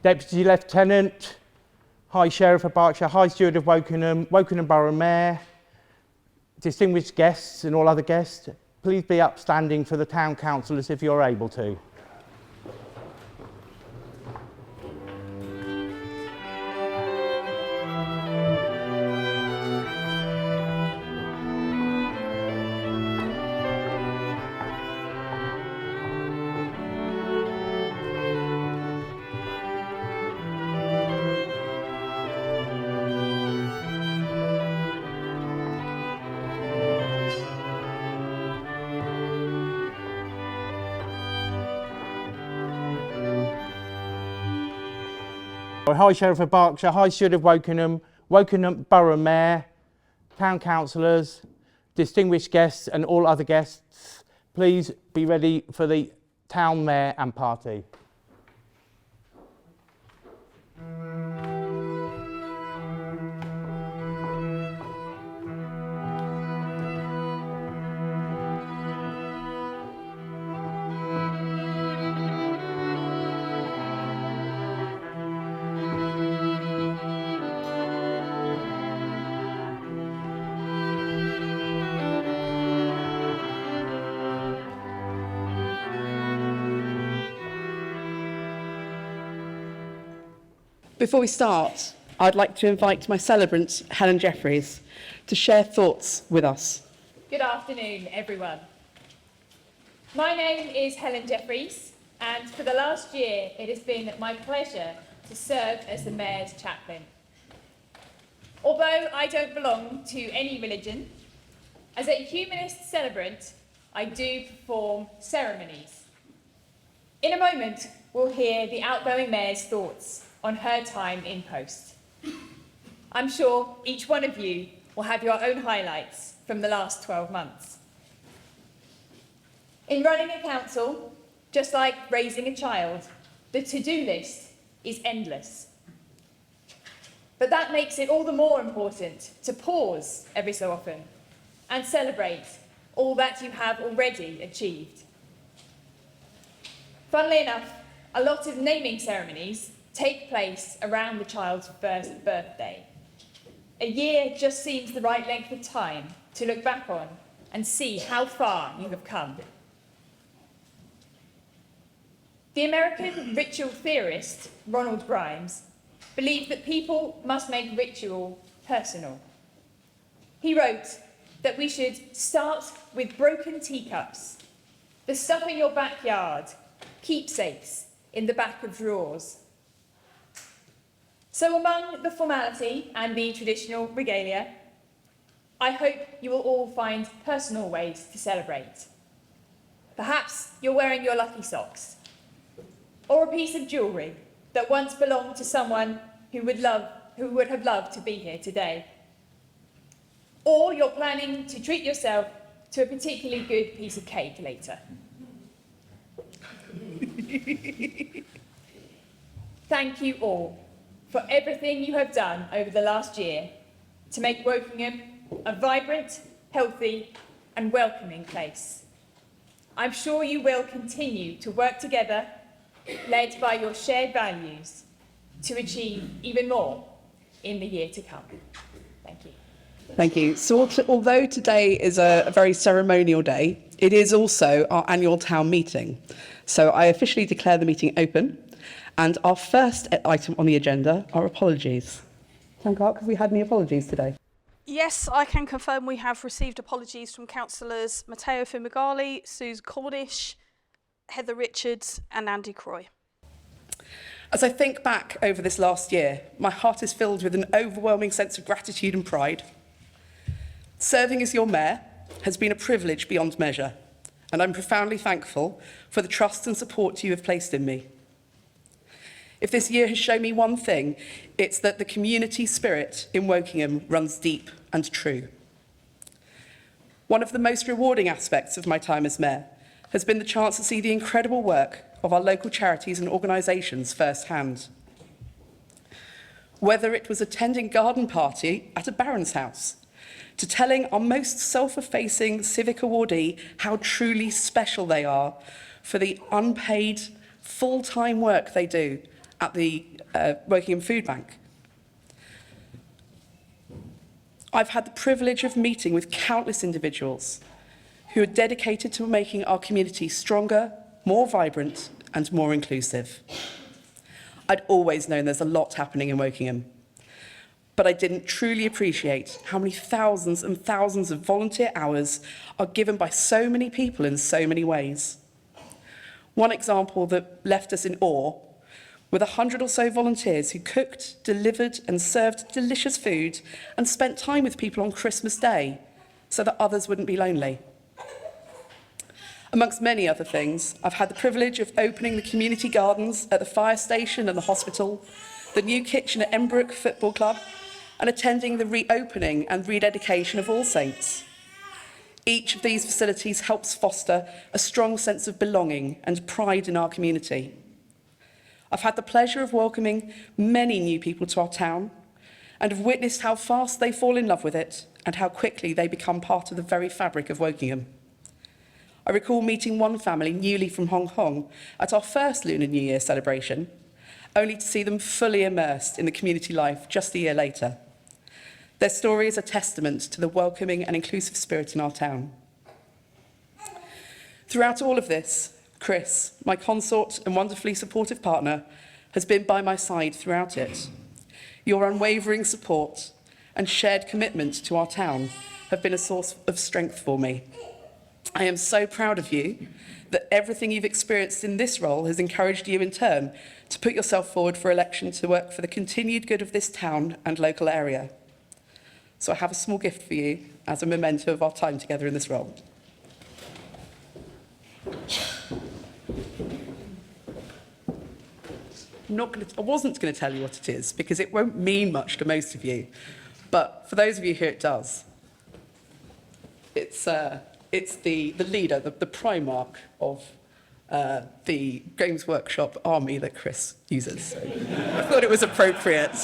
Deputy Lieutenant, High Sheriff of Berkshire, High Steward of Wokingham, Wokingham Borough Mayor, distinguished guests and all other guests, please be upstanding for the town councillors if you're able to. High Sheriff of Berkshire, High Steward of Wokingham, Wokingham Borough Mayor, Town Councillors, distinguished guests and all other guests, please be ready for the Town Mayor and party. Before we start, I'd like to invite my celebrant, Helen Jefferies, to share thoughts with us. Good afternoon, everyone. My name is Helen Jefferies, and for the last year, it has been my pleasure to serve as the Mayor's chaplain. Although I don't belong to any religion, as a humanist celebrant, I do perform ceremonies. In a moment, we'll hear the outgoing Mayor's thoughts on her time in post. I'm sure each one of you will have your own highlights from the last 12 months. In running a council, just like raising a child, the to-do list is endless. But that makes it all the more important to pause every so often and celebrate all that you have already achieved. Funnily enough, a lot of naming ceremonies take place around the child's first birthday. A year just seems the right length of time to look back on and see how far you have come. The American ritual theorist Ronald Grimes believed that people must make ritual personal. He wrote that we should start with broken teacups, the stuff in your backyard, keepsakes in the back of drawers. So among the formality and the traditional regalia, I hope you will all find personal ways to celebrate. Perhaps you're wearing your lucky socks, or a piece of jewellery that once belonged to someone who would have loved to be here today. Or you're planning to treat yourself to a particularly good piece of cake later. Thank you all for everything you have done over the last year to make Wokingham a vibrant, healthy and welcoming place. I'm sure you will continue to work together, led by your shared values, to achieve even more in the year to come. Thank you. Thank you. So although today is a very ceremonial day, it is also our annual town meeting. So I officially declare the meeting open. And our first item on the agenda are apologies. Town Clerk, have we had any apologies today? Yes, I can confirm we have received apologies from Councillors Matteo Fumagalli, Suze Cornish, Heather Richards and Andy Croy. As I think back over this last year, my heart is filled with an overwhelming sense of gratitude and pride. Serving as your Mayor has been a privilege beyond measure, and I'm profoundly thankful for the trust and support you have placed in me. If this year has shown me one thing, it's that the community spirit in Wokingham runs deep and true. One of the most rewarding aspects of my time as Mayor has been the chance to see the incredible work of our local charities and organisations firsthand. Whether it was attending garden party at a baron's house, to telling our most self-effacing civic awardee how truly special they are for the unpaid, full-time work they do at the Wokingham Food Bank. I've had the privilege of meeting with countless individuals who are dedicated to making our community stronger, more vibrant and more inclusive. I'd always known there's a lot happening in Wokingham, but I didn't truly appreciate how many thousands and thousands of volunteer hours are given by so many people in so many ways. One example that left us in awe were the 100 or so volunteers who cooked, delivered and served delicious food and spent time with people on Christmas Day so that others wouldn't be lonely. Amongst many other things, I've had the privilege of opening the community gardens at the fire station and the hospital, the new kitchen at Embrook Football Club, and attending the reopening and rededication of All Saints. Each of these facilities helps foster a strong sense of belonging and pride in our community. I've had the pleasure of welcoming many new people to our town and have witnessed how fast they fall in love with it and how quickly they become part of the very fabric of Wokingham. I recall meeting one family newly from Hong Kong at our first Lunar New Year celebration, only to see them fully immersed in the community life just a year later. Their story is a testament to the welcoming and inclusive spirit in our town. Throughout all of this, Chris, my consort and wonderfully supportive partner, has been by my side throughout it. Your unwavering support and shared commitment to our town have been a source of strength for me. I am so proud of you that everything you've experienced in this role has encouraged you in turn to put yourself forward for election to work for the continued good of this town and local area. So I have a small gift for you as a memento of our time together in this role. I wasn't going to tell you what it is because it won't mean much to most of you, but for those of you who it does, it's the leader, the Primarch of the Games Workshop army that Chris uses. So I thought it was appropriate.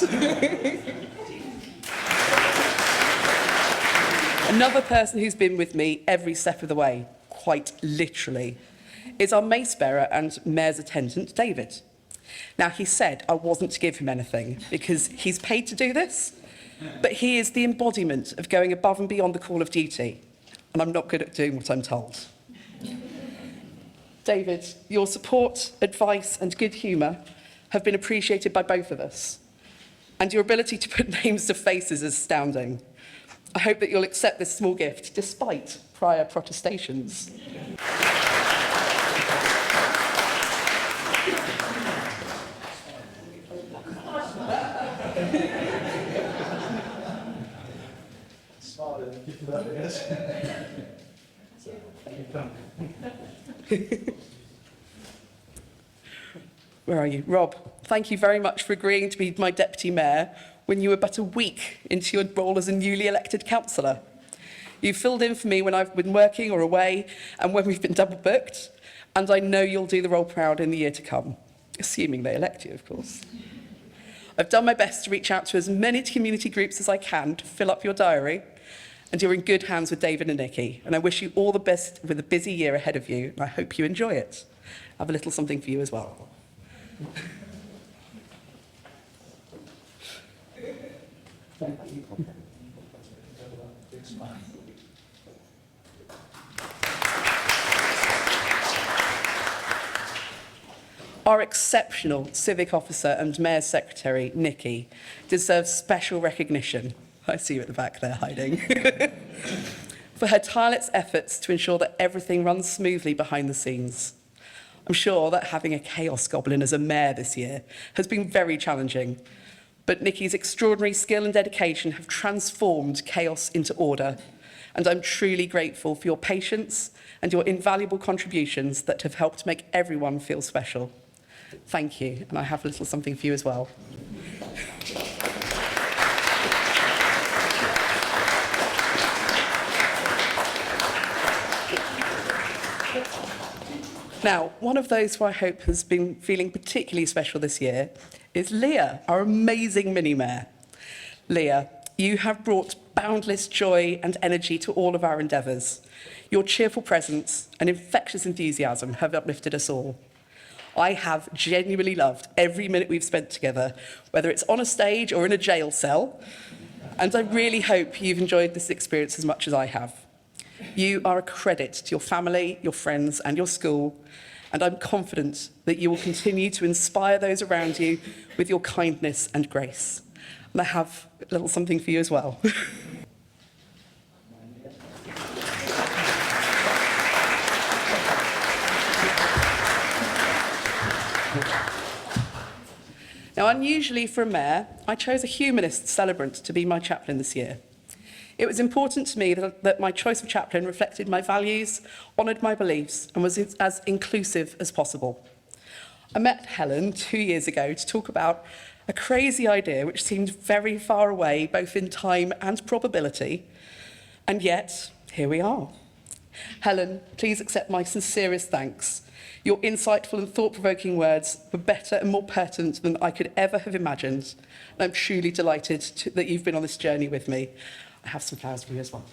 Another person who's been with me every step of the way, quite literally, is our mace bearer and mayor's attendant, David. Now, he said I wasn't to give him anything because he's paid to do this, but he is the embodiment of going above and beyond the call of duty, and I'm not good at doing what I'm told. David, your support, advice and good humour have been appreciated by both of us, and your ability to put names to faces is astounding. I hope that you'll accept this small gift despite prior protestations. Where are you? Rob, thank you very much for agreeing to be my deputy mayor when you were but a week into your role as a newly elected councillor. You filled in for me when I've been working or away and when we've been double booked, and I know you'll do the role proud in the year to come, assuming they elect you, of course. I've done my best to reach out to as many community groups as I can to fill up your diary, and you're in good hands with David and Nikki, and I wish you all the best with a busy year ahead of you, and I hope you enjoy it. I have a little something for you as well. Thank you. Our exceptional civic officer and mayor's secretary, Nikki, deserves special recognition. I see you at the back there hiding. For her tireless efforts to ensure that everything runs smoothly behind the scenes. I'm sure that having a chaos goblin as a mayor this year has been very challenging, but Nikki's extraordinary skill and dedication have transformed chaos into order, and I'm truly grateful for your patience and your invaluable contributions that have helped make everyone feel special. Thank you, and I have a little something for you as well. Now, one of those who I hope has been feeling particularly special this year is Leah, our amazing mini-mayor. Leah, you have brought boundless joy and energy to all of our endeavours. Your cheerful presence and infectious enthusiasm have uplifted us all. I have genuinely loved every minute we've spent together, whether it's on a stage or in a jail cell, and I really hope you've enjoyed this experience as much as I have. You are a credit to your family, your friends, and your school, and I'm confident that you will continue to inspire those around you with your kindness and grace. And I have a little something for you as well. Now, unusually for a mayor, I chose a Humanist Celebrant to be my chaplain this year. It was important to me that my choice of chaplain reflected my values, honoured my beliefs, and was as inclusive as possible. I met Helen 2 years ago to talk about a crazy idea which seemed very far away, both in time and probability, and yet, here we are. Helen, please accept my sincerest thanks. Your insightful and thought-provoking words were better and more pertinent than I could ever have imagined. And I'm truly delighted that you've been on this journey with me. I have some flowers for you as well.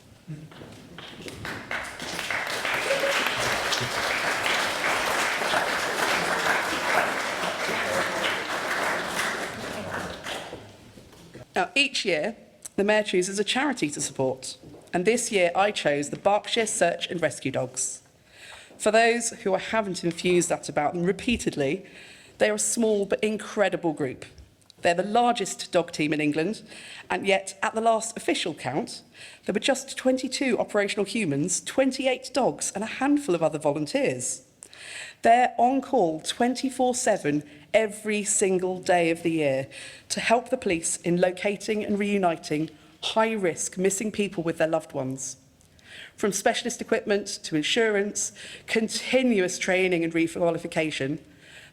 Now, each year, the Mayor chooses a charity to support. And this year, I chose the Berkshire Search and Rescue Dogs. For those who I haven't enthused that about them repeatedly, they are a small but incredible group. They're the largest dog team in England, and yet at the last official count, there were just 22 operational humans, 28 dogs, and a handful of other volunteers. They're on call 24/7 every single day of the year to help the police in locating and reuniting high-risk missing people with their loved ones. From specialist equipment to insurance, continuous training and requalification,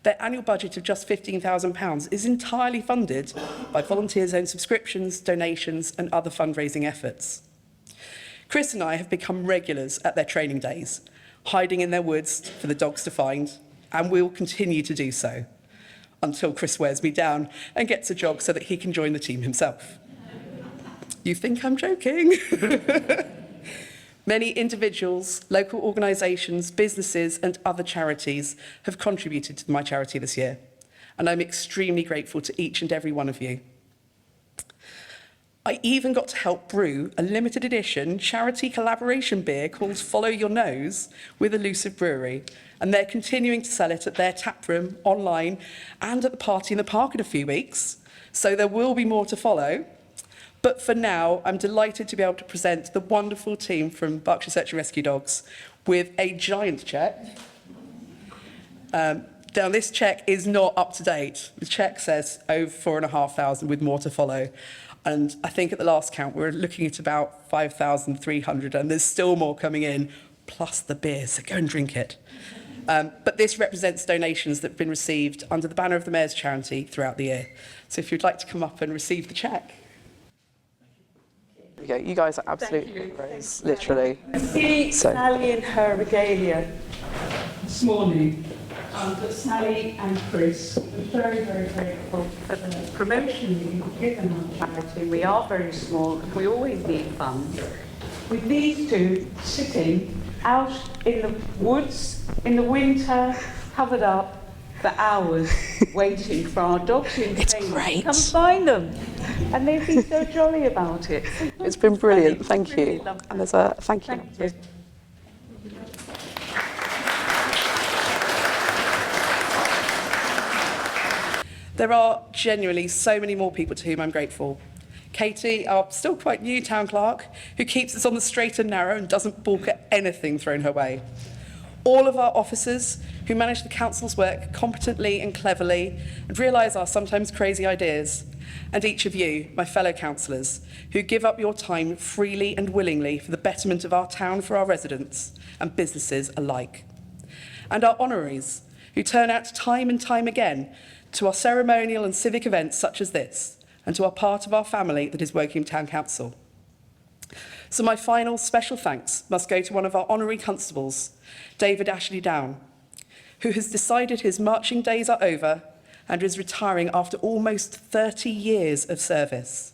their annual budget of just £15,000 is entirely funded by volunteers' own subscriptions, donations, and other fundraising efforts. Chris and I have become regulars at their training days, hiding in their woods for the dogs to find, and we'll continue to do so until Chris wears me down and gets a job so that he can join the team himself. You think I'm joking? Many individuals, local organisations, businesses and other charities have contributed to my charity this year, and I'm extremely grateful to each and every one of you. I even got to help brew a limited edition charity collaboration beer called Follow Your Nose with Elusive Brewery, and they're continuing to sell it at their tap room, online and at the party in the park in a few weeks, so there will be more to follow. But for now, I'm delighted to be able to present the wonderful team from Berkshire Search and Rescue Dogs with a giant cheque. Now, this cheque is not up to date. The cheque says over 4,500 with more to follow. And I think at the last count, we're looking at about 5,300, and there's still more coming in, plus the beer, so go and drink it. But this represents donations that have been received under the banner of the Mayor's charity throughout the year. So if you'd like to come up and receive the cheque. There we go. You guys are absolutely great, literally. See Sally in her regalia this morning, but Sally and Chris are very, very grateful for the promotion that you've given our charity. We are very small and we always need funds. With these two sitting out in the woods in the winter, covered up for hours, waiting for our dogs in training to come find them. And they've been so jolly about it. It's been brilliant, thank Really you. And there's a thank you. Thank you. There are genuinely so many more people to whom I'm grateful. Katy, our still quite new town clerk, who keeps us on the straight and narrow and doesn't balk at anything thrown her way. All of our officers who manage the council's work competently and cleverly and realise our sometimes crazy ideas. And each of you, my fellow councillors, who give up your time freely and willingly for the betterment of our town for our residents and businesses alike. And our honoraries, who turn out time and time again to our ceremonial and civic events such as this, and to our part of our family that is Wokingham Town Council. So my final special thanks must go to one of our honorary constables, David Ashley Down, who has decided his marching days are over and is retiring after almost 30 years of service.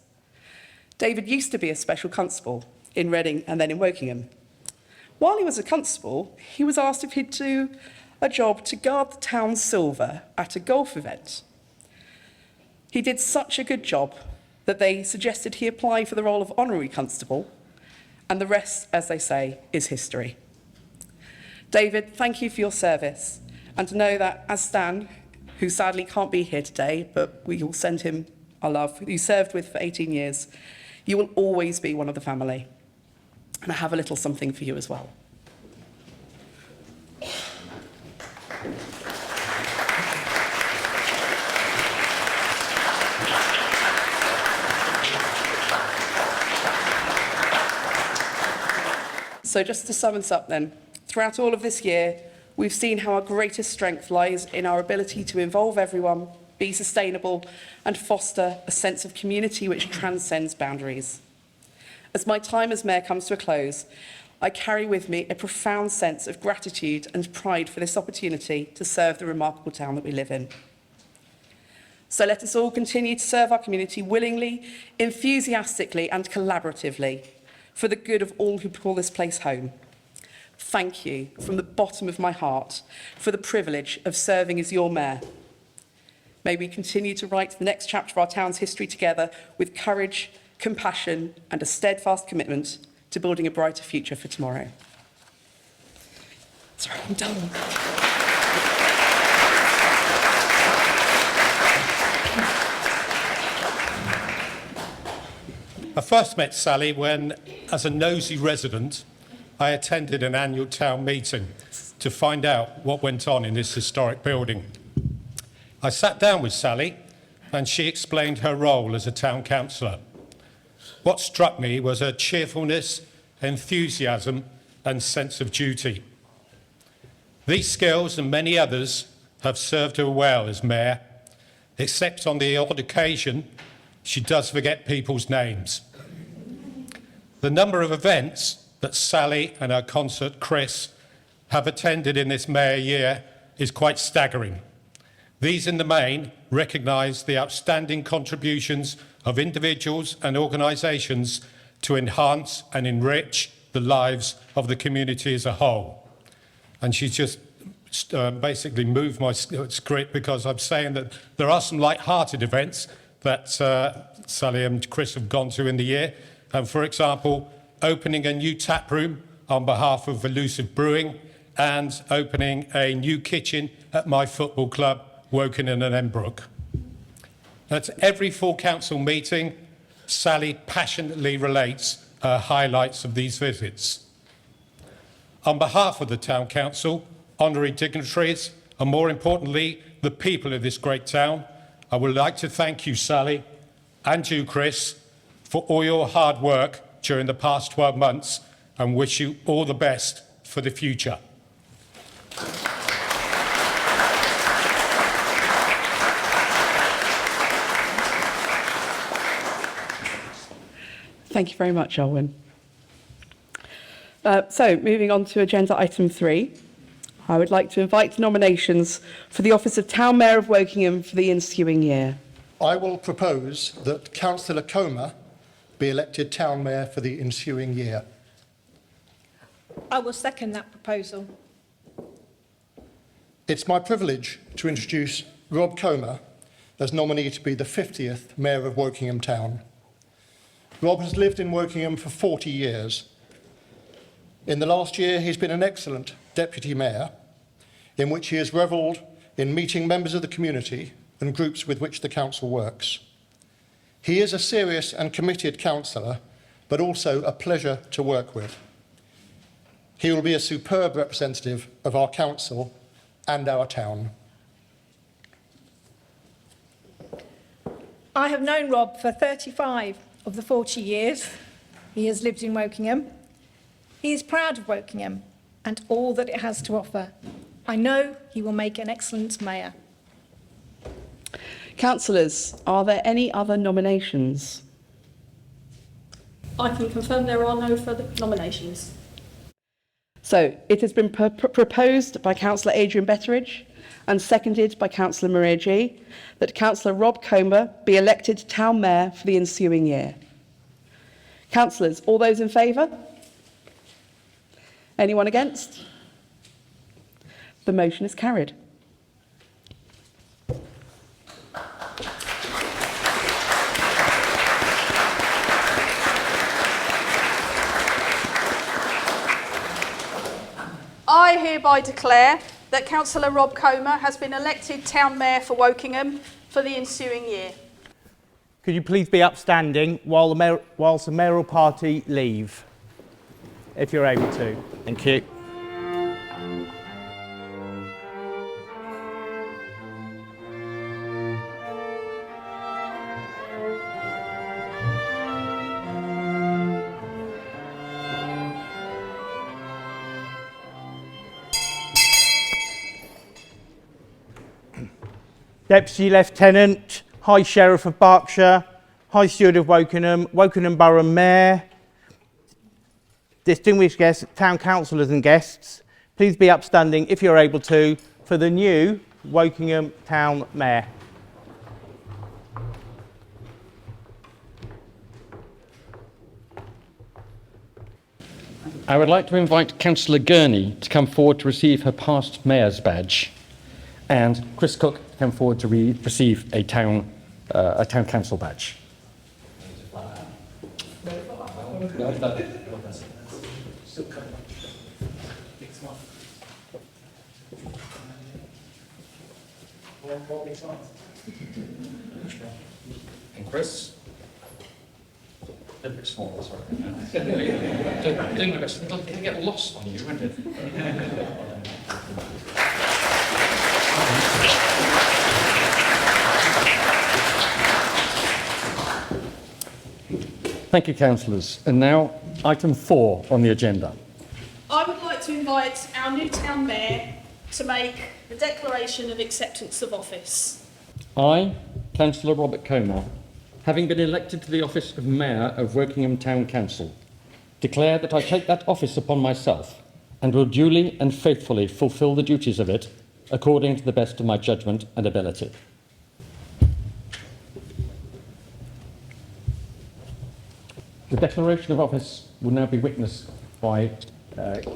David used to be a special constable in Reading and then in Wokingham. While he was a constable, he was asked if he'd do a job to guard the town's silver at a golf event. He did such a good job that they suggested he apply for the role of Honorary Constable, and the rest, as they say, is history. David, thank you for your service, and to know that as Stan, who sadly can't be here today, but we will send him our love, who you served with for 18 years, you will always be one of the family. And I have a little something for you as well. So just to sum us up then, throughout all of this year, we've seen how our greatest strength lies in our ability to involve everyone, be sustainable, and foster a sense of community which transcends boundaries. As my time as Mayor comes to a close, I carry with me a profound sense of gratitude and pride for this opportunity to serve the remarkable town that we live in. So let us all continue to serve our community willingly, enthusiastically, and collaboratively for the good of all who call this place home. Thank you from the bottom of my heart for the privilege of serving as your Mayor. May we continue to write the next chapter of our town's history together with courage, compassion, and a steadfast commitment to building a brighter future for tomorrow. Sorry, I'm done. I first met Sally when, as a nosy resident, I attended an annual town meeting to find out what went on in this historic building. I sat down with Sally and she explained her role as a town councillor. What struck me was her cheerfulness, enthusiasm and sense of duty. These skills and many others have served her well as Mayor, except on the odd occasion she does forget people's names. The number of events that Sally and her consort Chris have attended in this Mayor year is quite staggering. These in the main recognise the outstanding contributions of individuals and organisations to enhance and enrich the lives of the community as a whole. And she's just basically moved my script because I'm saying that there are some light-hearted events that Sally and Chris have gone to in the year. And for example, opening a new tap room on behalf of Elusive Brewing and opening a new kitchen at my football club, Wokingham and Embrook. At every full council meeting, Sally passionately relates her highlights of these visits. On behalf of the Town Council, honorary dignitaries, and more importantly, the people of this great town, I would like to thank you, Sally, and you, Chris, for all your hard work during the past 12 months and wish you all the best for the future. Thank you very much, Alwyn. So, moving on to agenda item 3, I would like to invite nominations for the office of Town Mayor of Wokingham for the ensuing year. I will propose that Councillor Comer be elected Town Mayor for the ensuing year. I will second that proposal. It's my privilege to introduce Rob Comer as nominee to be the 50th Mayor of Wokingham Town. Rob has lived in Wokingham for 40 years. In the last year, he's been an excellent Deputy Mayor, in which he has revelled in meeting members of the community and groups with which the council works. He is a serious and committed councillor, but also a pleasure to work with. He will be a superb representative of our council and our town. I have known Rob for 35 of the 40 years he has lived in Wokingham. He is proud of Wokingham and all that it has to offer. I know he will make an excellent mayor. Councillors, are there any other nominations? I can confirm there are no further nominations. So, it has been proposed by Councillor Adrian Betteridge and seconded by Councillor Maria G that Councillor Rob Comer be elected Town Mayor for the ensuing year. Councillors, all those in favour? Anyone against? The motion is carried. I hereby declare that Councillor Rob Comer has been elected Town Mayor for Wokingham for the ensuing year. Could you please be upstanding whilst the mayoral party leave, if you're able to? Thank you. Deputy Lieutenant, High Sheriff of Berkshire, High Steward of Wokingham, Wokingham Borough Mayor, distinguished guests, Town Councillors and guests, please be upstanding, if you're able to, for the new Wokingham Town Mayor. I would like to invite Councillor Gurney to come forward to receive her past Mayor's badge, and Chris Cooke to come forward to receive a Town Council badge. And Chris? A bit small, sorry. Doing my best. It'll get lost on you, won't it? Thank you, councillors. And now, item 4 on the agenda. I would like to invite our new Town Mayor to make the declaration of acceptance of office. I, Councillor Robert Comer, having been elected to the office of Mayor of Wokingham Town Council, declare that I take that office upon myself and will duly and faithfully fulfil the duties of it according to the best of my judgment and ability. The declaration of office will now be witnessed by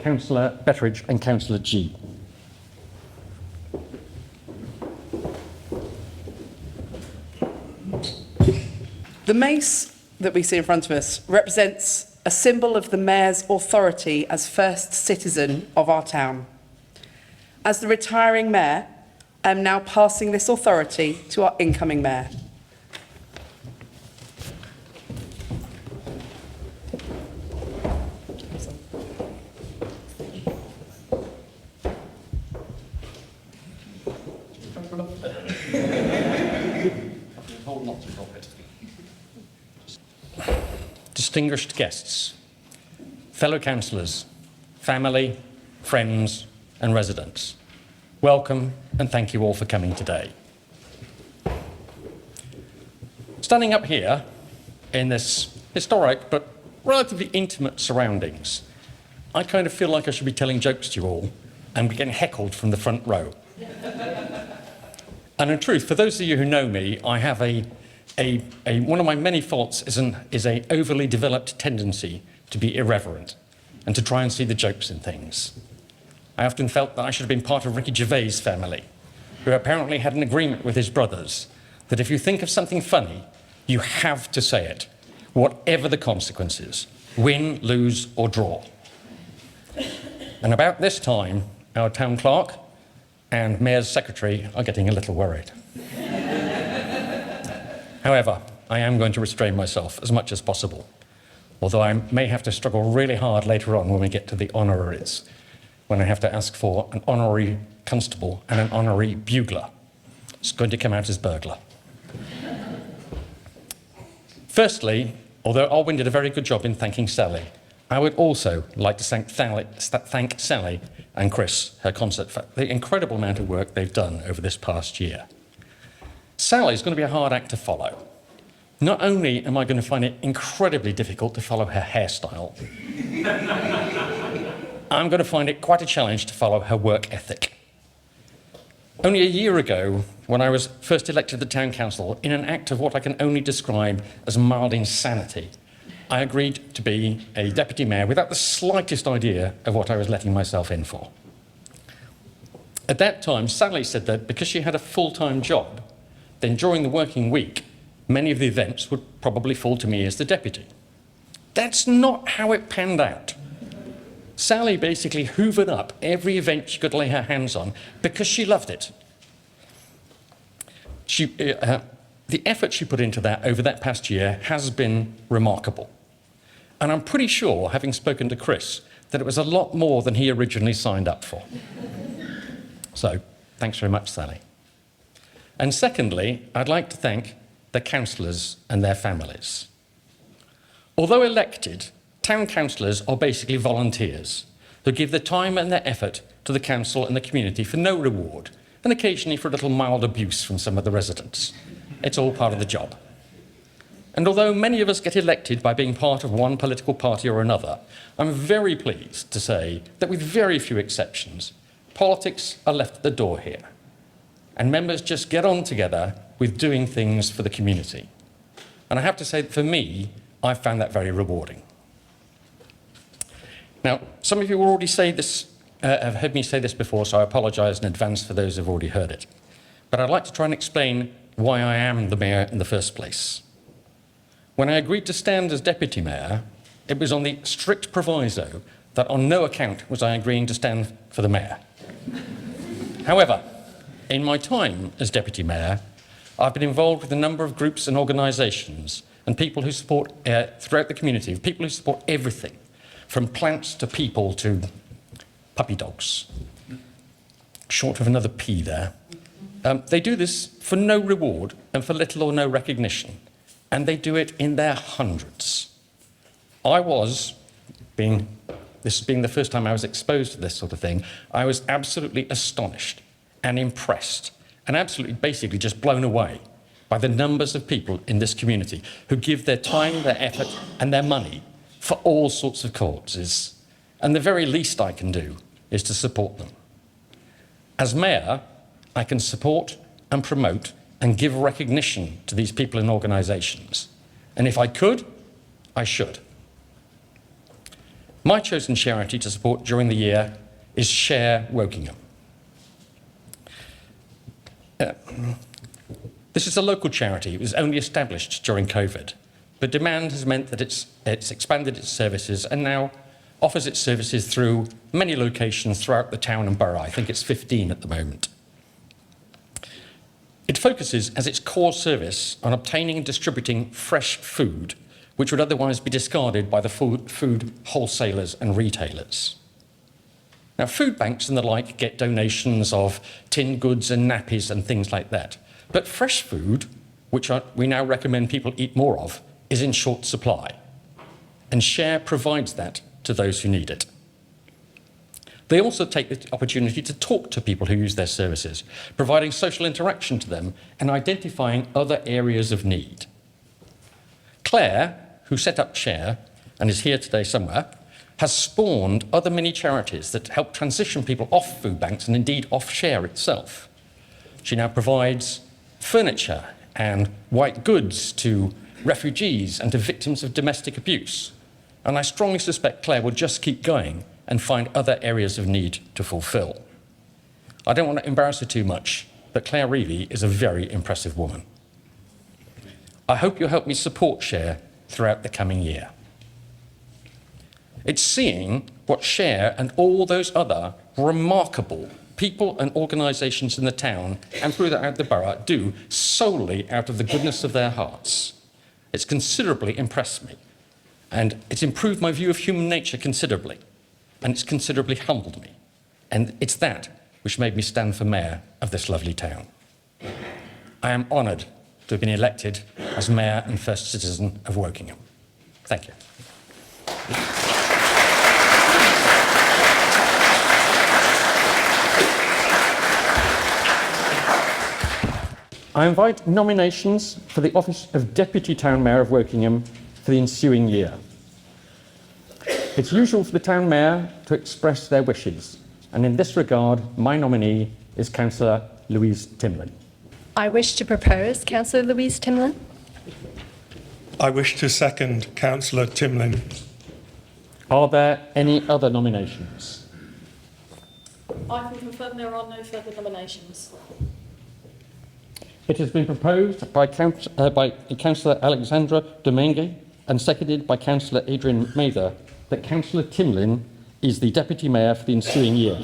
Councillor Betteridge and Councillor G. The mace that we see in front of us represents a symbol of the Mayor's authority as first citizen of our town. As the retiring Mayor, I am now passing this authority to our incoming Mayor. Distinguished guests, fellow councillors, family, friends and residents, welcome and thank you all for coming today. Standing up here in this historic but relatively intimate surroundings, I kind of feel like I should be telling jokes to you all and be getting heckled from the front row. And in truth, for those of you who know me, I have one of my many faults is an overly developed tendency to be irreverent and to try and see the jokes in things. I often felt that I should have been part of Ricky Gervais' family, who apparently had an agreement with his brothers that if you think of something funny, you have to say it, whatever the consequences, win, lose or draw. And about this time, our town clerk and mayor's secretary are getting a little worried. However, I am going to restrain myself as much as possible, although I may have to struggle really hard later on when we get to the honoraries, when I have to ask for an honorary constable and an honorary bugler. It's going to come out as burglar. Firstly, although Alwyn did a very good job in thanking Sally, I would also like to thank Sally and Chris, her Consort, for the incredible amount of work they've done over this past year. Sally's going to be a hard act to follow. Not only am I going to find it incredibly difficult to follow her hairstyle, I'm going to find it quite a challenge to follow her work ethic. Only a year ago, when I was first elected to the town council, in an act of what I can only describe as mild insanity, I agreed to be a deputy mayor without the slightest idea of what I was letting myself in for. At that time, Sally said that because she had a full-time job, then during the working week, many of the events would probably fall to me as the deputy. That's not how it panned out. Sally basically hoovered up every event she could lay her hands on because she loved it. The effort she put into that over that past year has been remarkable. And I'm pretty sure, having spoken to Chris, that it was a lot more than he originally signed up for. So, thanks very much, Sally. And secondly, I'd like to thank the councillors and their families. Although elected, town councillors are basically volunteers who give their time and their effort to the council and the community for no reward, and occasionally for a little mild abuse from some of the residents. It's all part of the job. And although many of us get elected by being part of one political party or another, I'm very pleased to say that with very few exceptions, politics are left at the door here, and members just get on together with doing things for the community. And I have to say that for me, I found that very rewarding. Now, some of you already have heard me say this before, so I apologise in advance for those who have already heard it. But I'd like to try and explain why I am the mayor in the first place. When I agreed to stand as deputy mayor, it was on the strict proviso that on no account was I agreeing to stand for the mayor. However, in my time as deputy mayor, I've been involved with a number of groups and organisations and people who support, throughout the community, people who support everything, from plants to people to puppy dogs. Short of another P there. They do this for no reward and for little or no recognition, and they do it in their hundreds. This being the first time I was exposed to this sort of thing, I was absolutely astonished and impressed and absolutely basically just blown away by the numbers of people in this community who give their time, their effort and their money for all sorts of causes. And the very least I can do is to support them. As mayor, I can support and promote and give recognition to these people and organisations. And if I could, I should. My chosen charity to support during the year is Share Wokingham. This is a local charity. It was only established during COVID, but demand has meant that it's expanded its services and now offers its services through many locations throughout the town and borough. I think it's 15 at the moment. It focuses as its core service on obtaining and distributing fresh food, which would otherwise be discarded by the food wholesalers and retailers. Now, food banks and the like get donations of tinned goods and nappies and things like that. But fresh food, which we now recommend people eat more of, is in short supply. And Share provides that to those who need it. They also take the opportunity to talk to people who use their services, providing social interaction to them and identifying other areas of need. Cllr, who set up Share and is here today somewhere, has spawned other mini charities that help transition people off food banks and indeed off Share itself. She now provides furniture and white goods to refugees and to victims of domestic abuse. And I strongly suspect Cllr will just keep going and find other areas of need to fulfil. I don't want to embarrass her too much, but Cllr Reevy is a very impressive woman. I hope you'll help me support Share throughout the coming year. It's seeing what Share and all those other remarkable people and organisations in the town and throughout the borough do solely out of the goodness of their hearts. It's considerably impressed me, and it's improved my view of human nature considerably, and it's considerably humbled me. And it's that which made me stand for mayor of this lovely town. I am honoured to have been elected as mayor and first citizen of Wokingham. Thank you. I invite nominations for the office of Deputy Town Mayor of Wokingham for the ensuing year. It's usual for the Town Mayor to express their wishes, and in this regard, my nominee is Councillor Louise Timlin. I wish to propose Councillor Louise Timlin. I wish to second Councillor Timlin. Are there any other nominations? I can confirm there are no further nominations. It has been proposed by Councillor Alexandra Domingue and seconded by Councillor Adrian Mather that Councillor Timlin is the Deputy Mayor for the ensuing year.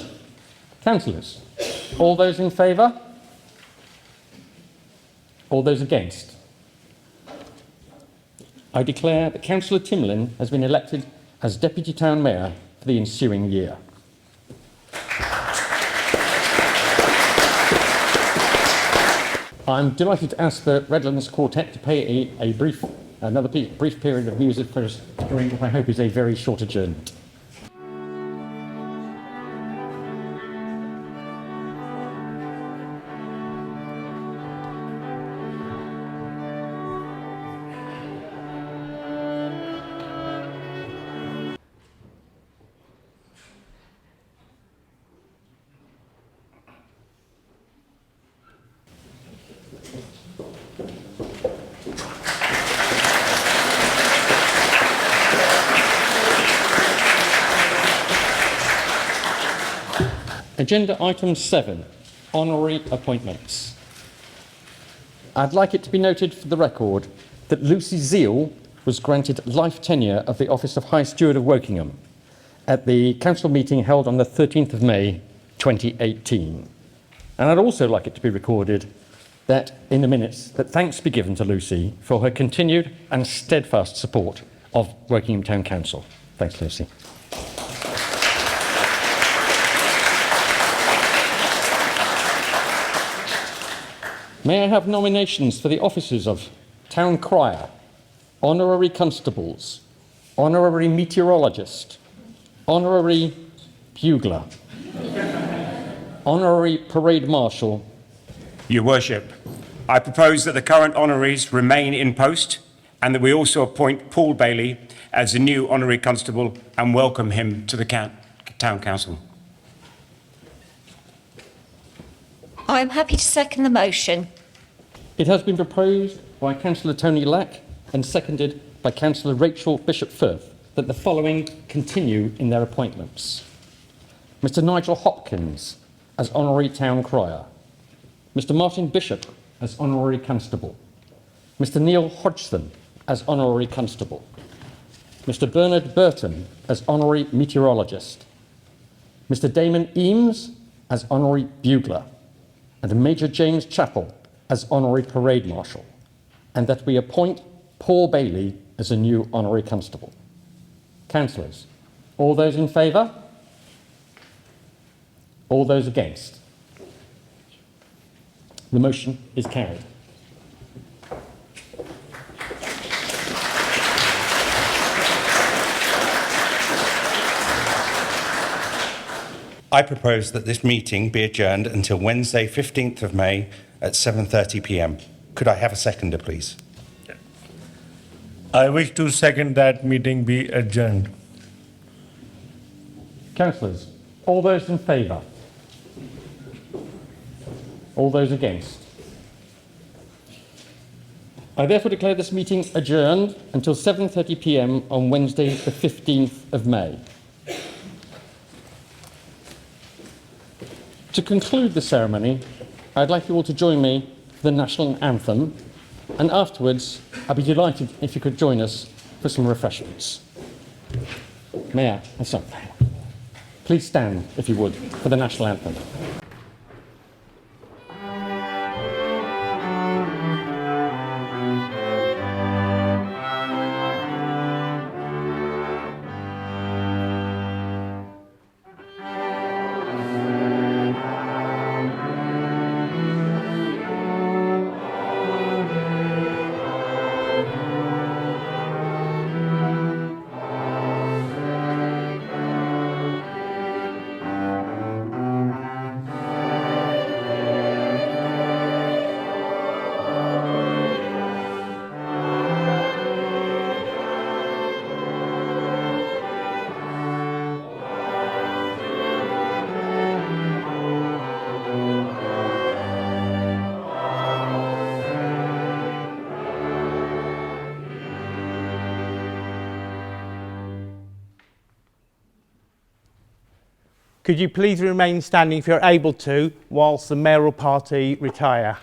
Councillors, all those in favour? All those against? I declare that Councillor Timlin has been elected as Deputy Town Mayor for the ensuing year. I'm delighted to ask the Redlands Quartet to play another brief period of music for us during what I hope is a very short adjournment. Agenda item 7, Honorary Appointments. I'd like it to be noted for the record that Lucy Zeal was granted life tenure of the office of High Steward of Wokingham at the council meeting held on the 13th of May 2018. And I'd also like it to be recorded that in the minutes that thanks be given to Lucy for her continued and steadfast support of Wokingham Town Council. Thanks, Lucy. May I have nominations for the offices of Town Crier, Honorary Constables, Honorary Meteorologist, Honorary Bugler, Honorary Parade Marshal. Your Worship, I propose that the current honoraries remain in post and that we also appoint Paul Bailey as the new Honorary Constable and welcome him to the Town Council. I am happy to second the motion. It has been proposed by Councillor Tony Lack and seconded by Councillor Rachel Bishop-Firth that the following continue in their appointments. Mr Nigel Hopkins as Honorary Town Crier, Mr Martin Bishop as Honorary Constable, Mr Neil Hodgson as Honorary Constable, Mr Bernard Burton as Honorary Meteorologist, Mr Damon Eames as Honorary Bugler, and Major James Chappell as Honorary Parade Marshal, and that we appoint Paul Bailey as a new Honorary Constable. Councillors, all those in favour? All those against? The motion is carried. I propose that this meeting be adjourned until Wednesday, 15th of May at 7:30 p.m. Could I have a seconder, please? I wish to second that meeting be adjourned. Councillors, all those in favour? All those against? I therefore declare this meeting adjourned until 7:30 p.m. on Wednesday, the 15th of May. To conclude the ceremony, I'd like you all to join me for the National Anthem, and afterwards, I'd be delighted if you could join us for some refreshments. May I? Sorry. Please stand, if you would, for the National Anthem. Could you please remain standing if you're able to whilst the mayoral party retire?